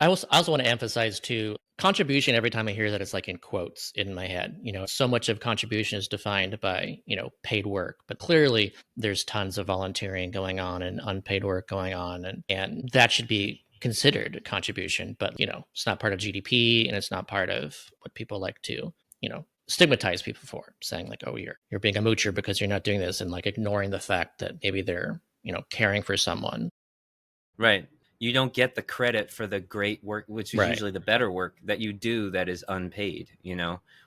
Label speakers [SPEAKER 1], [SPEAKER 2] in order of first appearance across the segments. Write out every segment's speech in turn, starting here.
[SPEAKER 1] I also want to emphasize too, contribution, every time I hear that, it's like in quotes in my head. So much of contribution is defined by, paid work, but clearly there's tons of volunteering going on and unpaid work going on. And that should be considered contribution, but it's not part of GDP, and it's not part of what people like to, stigmatize people for, saying like, oh, you're being a moocher because you're not doing this, and like ignoring the fact that maybe they're, caring for someone.
[SPEAKER 2] Right. You don't get the credit for the great work, which is
[SPEAKER 1] Right.
[SPEAKER 2] usually the better work that you do that is unpaid,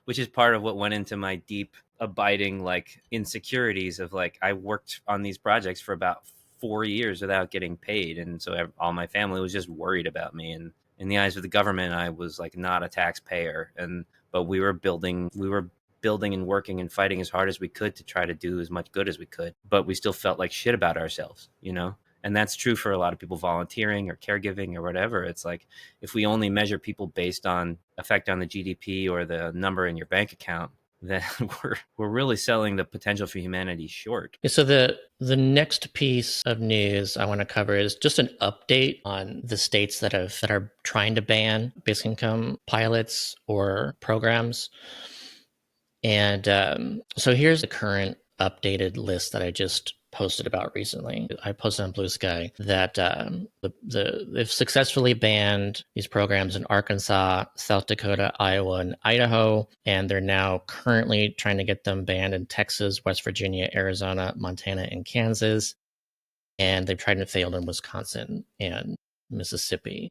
[SPEAKER 2] which is part of what went into my deep, abiding like insecurities of like, I worked on these projects for about 4 years without getting paid. And so all my family was just worried about me. And in the eyes of the government, I was like not a taxpayer. But we were building and working and fighting as hard as we could to try to do as much good as we could. But we still felt like shit about ourselves. And that's true for a lot of people volunteering or caregiving or whatever. It's like, if we only measure people based on effect on the GDP or the number in your bank account, then we're really selling the potential for humanity short.
[SPEAKER 1] Yeah, so the next piece of news I want to cover is just an update on the states that are trying to ban basic income pilots or programs. And so here's the current updated list that I just posted about recently. I posted on Blue Sky that they've successfully banned these programs in Arkansas, South Dakota, Iowa, and Idaho, and they're now currently trying to get them banned in Texas, West Virginia, Arizona, Montana, and Kansas. And they've tried and failed in Wisconsin and Mississippi.